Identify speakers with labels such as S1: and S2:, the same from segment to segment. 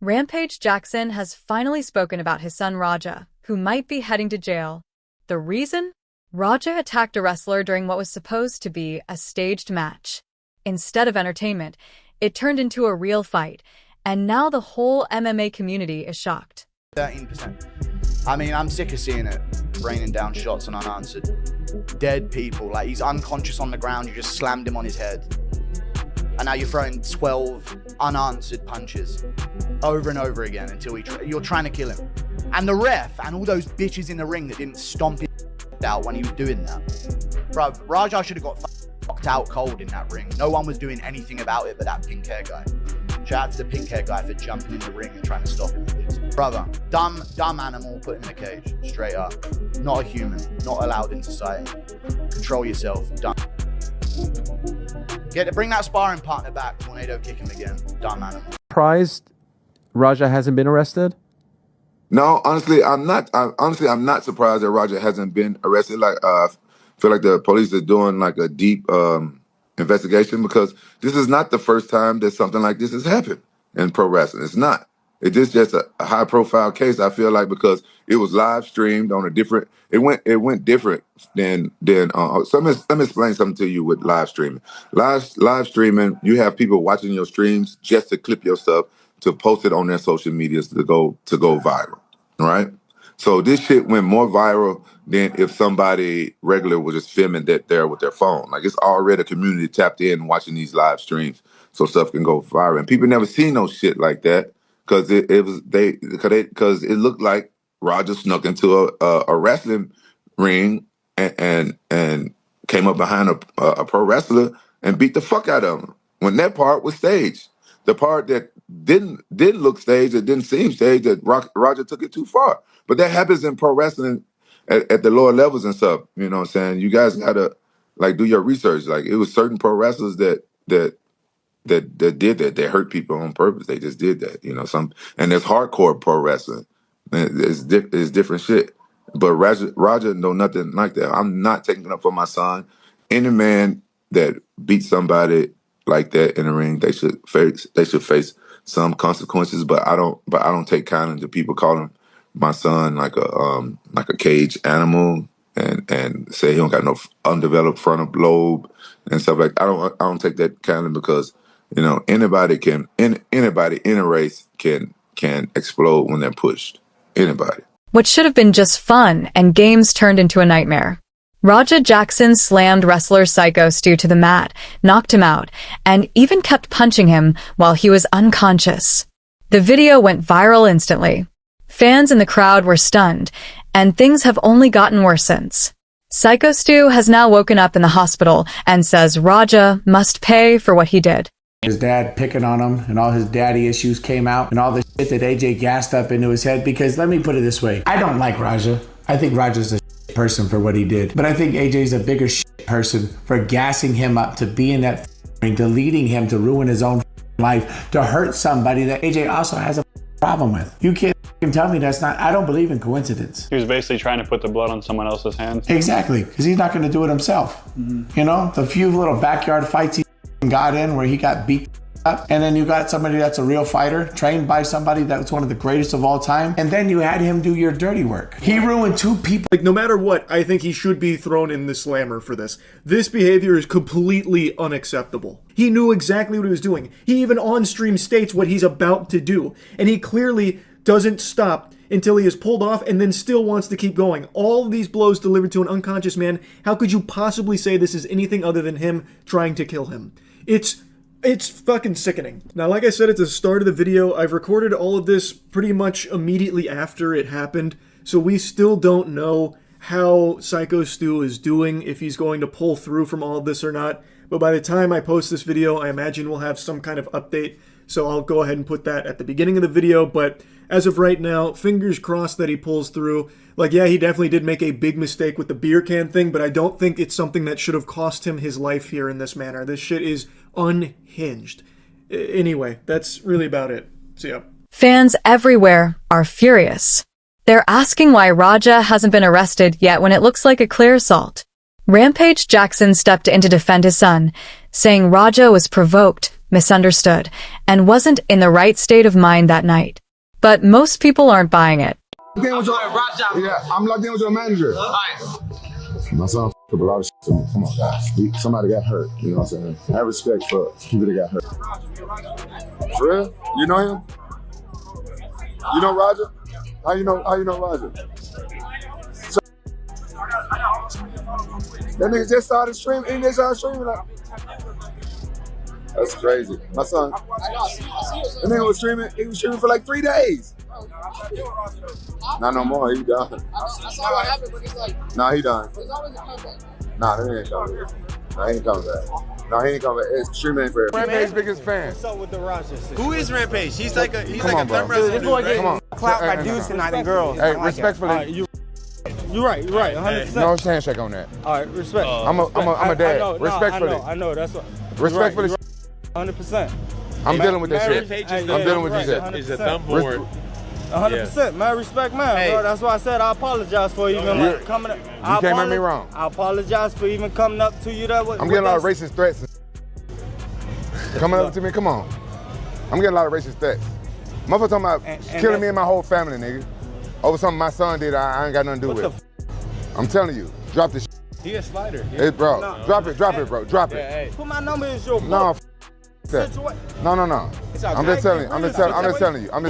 S1: Rampage Jackson has finally spoken about his son Raja, who might be heading to jail. The reason? Raja attacked a wrestler during what was supposed to be a staged match. Instead of entertainment, it turned into a real fight, and now the whole MMA community is shocked.
S2: 13%. I mean, I'm sick of seeing it, raining down shots and unanswered. Dead people, like he's unconscious on the ground, you just slammed him on his head. And now you're throwing 12 unanswered punches over and over again until you're trying to kill him. And the ref and all those bitches in the ring that didn't stomp his out when he was doing that. Bruv, Raja should have got fucked out cold in that ring. No one was doing anything about it but that pink hair guy. Shout out to the pink hair guy for jumping in the ring and trying to stop him. Brother, dumb animal put in a cage, straight up. Not a human, not allowed in society. Control yourself, dumb. Bring that sparring partner back, tornado kick him again, dumb animal.
S3: Surprised Raja hasn't been arrested?
S4: No, honestly, I'm not. I'm not surprised that Raja hasn't been arrested. Like, I feel like the police are doing like a deep investigation, because this is not the first time that something like this has happened in pro wrestling. It's not. It is just a high profile case. I feel like because it was live streamed on a different. It went different than. So let me explain something to you with live streaming. Live streaming, you have people watching your streams just to clip your stuff, to post it on their social medias to go viral, right? So this shit went more viral than if somebody regular was just filming that there with their phone. Like, it's already a community tapped in watching these live streams, so stuff can go viral. And people never seen no shit like that because it looked like Roger snuck into a wrestling ring and came up behind a pro wrestler and beat the fuck out of him. When that part was staged. The part that didn't look staged, it didn't seem staged, that Roger took it too far. But that happens in pro wrestling at the lower levels and stuff. You know what I'm saying? You guys gotta like do your research. Like, it was certain pro wrestlers that did that. They hurt people on purpose. They just did that. You know, and there's hardcore pro wrestling. It's different shit. But Roger know nothing like that. I'm not taking it up for my son. Any man that beats somebody like that in the ring, they should face some consequences. But I don't take kindly to people calling my son like a cage animal and say he don't got no undeveloped frontal lobe and stuff like that. I don't take that kindly, because you know anybody in a race can explode when they're pushed. Anybody.
S1: What should have been just fun and games turned into a nightmare. Raja Jackson slammed wrestler Psycho Stu to the mat, knocked him out, and even kept punching him while he was unconscious. The video went viral instantly. Fans in the crowd were stunned, and things have only gotten worse since. Psycho Stu has now woken up in the hospital and says Raja must pay for what he did.
S5: His dad picking on him and all his daddy issues came out and all the shit that AJ gassed up into his head. Because let me put it this way, I don't like Raja. I think Raja's a person for what he did. But I think AJ's a bigger person for gassing him up to be in that ring, to leading him to ruin his own life, to hurt somebody that AJ also has a problem with. You can't tell me that's not. I don't believe in coincidence.
S6: He was basically trying to put the blood on someone else's hands.
S5: Exactly, because he's not going to do it himself. Mm-hmm. You know, the few little backyard fights he got in where he got beat up, and then you got somebody that's a real fighter, trained by somebody that's one of the greatest of all time, and then you had him do your dirty work. He ruined two people.
S7: Like, no matter what, I think he should be thrown in the slammer for this. This behavior is completely unacceptable. He knew exactly what he was doing. He even on stream states what he's about to do, and he clearly doesn't stop until he is pulled off and then still wants to keep going. All of these blows delivered to an unconscious man. How could you possibly say this is anything other than him trying to kill him? It's fucking sickening. Now, like I said at the start of the video, I've recorded all of this pretty much immediately after it happened, so we still don't know how Psycho Stu is doing, if he's going to pull through from all of this or not. But by the time I post this video, I imagine we'll have some kind of update, so I'll go ahead and put that at the beginning of the video. But as of right now, fingers crossed that he pulls through. Like, yeah, he definitely did make a big mistake with the beer can thing, but I don't think it's something that should have cost him his life here in this manner. This shit is unhinged. Anyway, that's really about it. See ya.
S1: Fans everywhere are furious. They're asking why Raja hasn't been arrested yet when it looks like a clear assault. Rampage Jackson stepped in to defend his son, saying Raja was provoked, misunderstood, and wasn't in the right state of mind that night. But most people aren't buying it.
S8: Yeah, I'm locked in with your manager. My son f***ed up a lot of shit to me. Come on, guys. Somebody got hurt. You know what I'm saying? I have respect for people that got hurt. For real? You know him? You know Roger? How you know Roger? So, that nigga just started streaming. He just started streaming. Like, that's crazy. My son. That nigga was streaming. He was streaming for like 3 days. Not no more. He done.
S9: I saw what happened, but it's like.
S8: Nah, he done.
S9: There's always a comeback.
S8: Nah, that ain't coming back. Nah, he ain't coming back. No, he ain't coming back. It's streaming for everybody.
S10: Rampage's biggest fan.
S11: What's up with the Roger?
S10: Who is Rampage? He's like a
S8: thumb
S10: wrestler.
S11: This boy getting
S8: Come on.
S11: clout by dudes tonight and girls.
S10: Hey, respectfully.
S11: You're right, 100%.
S10: No handshake on that.
S11: All right, respect.
S10: I'm a dad. Respectfully.
S11: I know, that's what.
S10: Respectfully.
S11: 100%.
S10: I'm dealing with this shit. I'm dealing with this shit.
S11: He's a thumb board. 100%, man. Respect, man, bro. That's why I said I apologize for even coming up.
S10: You can't make me wrong.
S11: I apologize for even coming up to you that way.
S10: I'm getting a lot of racist threats. Coming up to me, come on. I'm getting a lot of racist threats. Motherfucker talking about killing me and my whole family, nigga. Over something my son did, I ain't got nothing to do with. I'm telling you, drop this shit.
S11: He a slider.
S10: Bro, drop it, bro, drop it.
S11: Hey. Put my number in your book.
S10: No, No. I'm just telling you. I'm just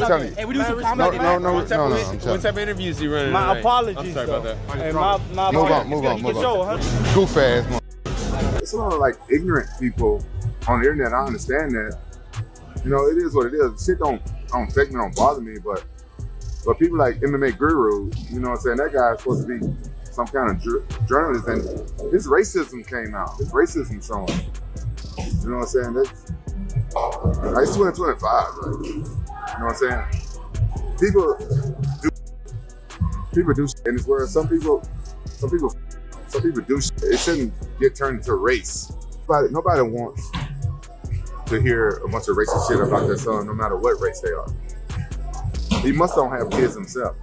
S10: telling you.
S11: Hey, we do some comedy.
S10: No.
S6: What type of interviews you running?
S11: My apologies.
S6: I'm sorry about that.
S11: Hey, my
S10: Move on. Goof ass, man.
S8: It's a lot of like ignorant people on the internet. I understand that. You know, it is what it is. Shit don't affect me, don't bother me, but people like MMA Guru, you know what I'm saying? That guy's supposed to be some kind of journalist, and his racism came out. His racism showing. You know what I'm saying? It's 2025, right? You know what I'm saying? People do shit in this world. Some people do shit. It shouldn't get turned into race. Nobody wants to hear a bunch of racist shit about their son, no matter what race they are. He must don't have kids himself.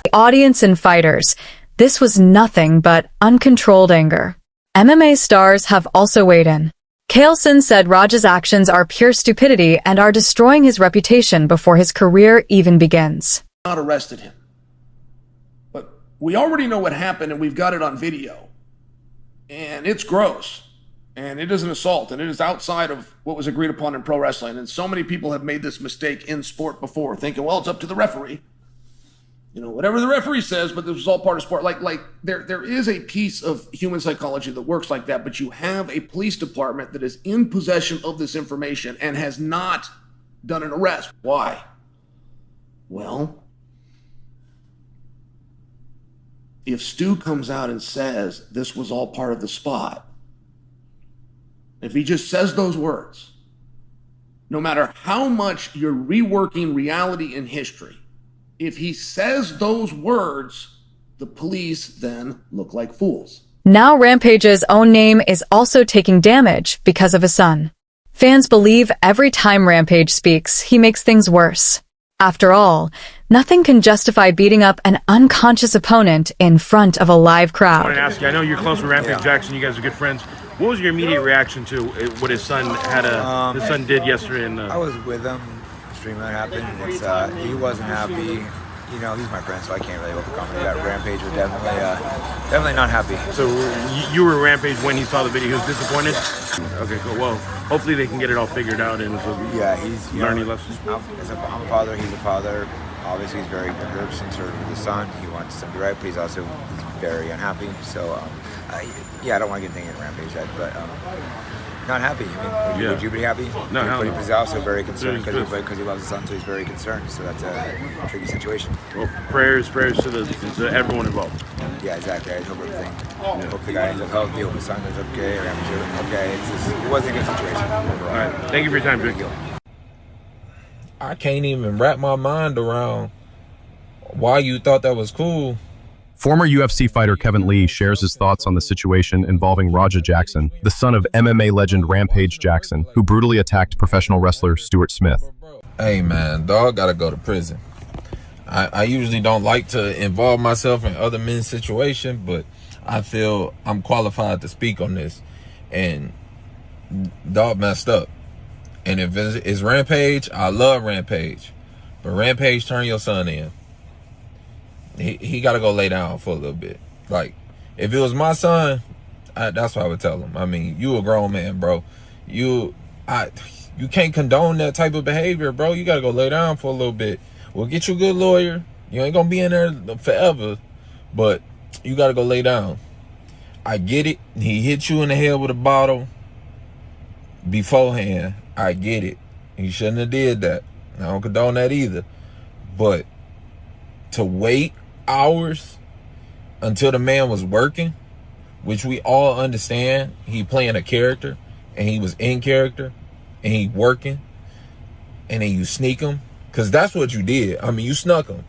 S1: The audience and fighters, this was nothing but uncontrolled anger. MMA stars have also weighed in. Kaleson said Raj's actions are pure stupidity and are destroying his reputation before his career even begins.
S12: Not arrested him. But we already know what happened and we've got it on video. And it's gross. And it is an assault, and it is outside of what was agreed upon in pro wrestling. And so many people have made this mistake in sport before, thinking, well, it's up to the referee. You know, whatever the referee says, but this was all part of sport. Like there is a piece of human psychology that works like that, but you have a police department that is in possession of this information and has not done an arrest. Why? Well, if Stu comes out and says this was all part of the spot, if he just says those words, no matter how much you're reworking reality and history, if he says those words, the police then look like fools.
S1: Now Rampage's own name is also taking damage because of his son. Fans believe every time Rampage speaks, he makes things worse. After all, nothing can justify beating up an unconscious opponent in front of a live crowd.
S13: I wanted to ask you, I know you're close with Rampage Jackson, you guys are good friends. What was your immediate reaction to what his son his son did yesterday? I
S14: was with him, streaming that happened. He wasn't happy. You know, he's my friend, so I can't really overcome it. Yeah, Rampage was definitely not happy.
S13: So you were Rampage when he saw the video. He was disappointed? Okay, cool. Well, hopefully they can get it all figured out and
S14: he's
S13: learning lessons.
S14: I'm a father, he's a father. Obviously, he's very concerned with his son. He wants him to be right, but he's also very unhappy. So, I don't want to get anything in Rampage yet, but not happy. I mean, would you be happy?
S13: No,
S14: but he's also very concerned because he loves his son, so he's very concerned. So that's a tricky situation.
S13: Well, prayers to everyone involved.
S14: Yeah, exactly. I hope everything. Hope the guy ends up healthy. Hope his son is okay. Rampage is okay. It wasn't a good situation.
S13: All right. Thank you for your time, Jake.
S15: I can't even wrap my mind around why you thought that was cool.
S16: Former UFC fighter Kevin Lee shares his thoughts on the situation involving Rampage Jackson, the son of MMA legend Rampage Jackson, who brutally attacked professional wrestler Stuart Smith.
S15: Hey man, dog gotta go to prison. I usually don't like to involve myself in other men's situations, but I feel I'm qualified to speak on this. And dog messed up. And if it's Rampage, I love Rampage. But Rampage, turn your son in. He got to go lay down for a little bit. Like, if it was my son, that's what I would tell him. I mean, you a grown man, bro. You can't condone that type of behavior, bro. You got to go lay down for a little bit. We'll get you a good lawyer. You ain't going to be in there forever. But you got to go lay down. I get it. He hit you in the head with a bottle beforehand. I get it. He shouldn't have did that. I don't condone that either. But to wait hours until the man was working, which we all understand, he playing a character and he was in character and he working, and then you sneak him, because that's what you did. I mean, you snuck him.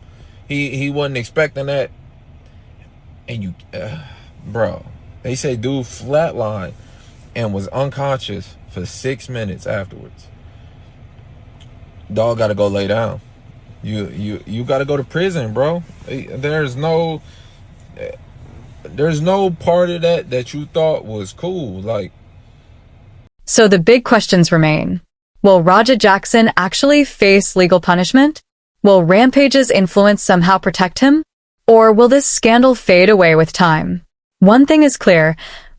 S15: He wasn't expecting that. And you, bro, they say dude flatlined and was unconscious for 6 minutes afterwards. Dog got to go lay down. You got to go to prison, bro. There's no part of that you thought was cool. Like,
S1: So the big questions remain. Will Raja Jackson actually face legal punishment? Will Rampage's influence somehow protect him? Or will this scandal fade away with time? One thing is clear.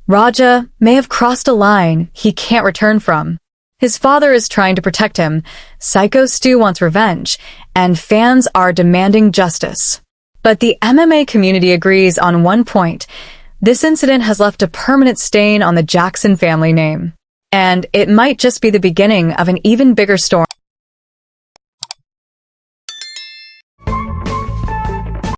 S1: Raja may have crossed a line he can't return from. His father is trying to protect him, Psycho Stu wants revenge, and fans are demanding justice. But the MMA community agrees on one point. This incident has left a permanent stain on the Jackson family name. And it might just be the beginning of an even bigger storm.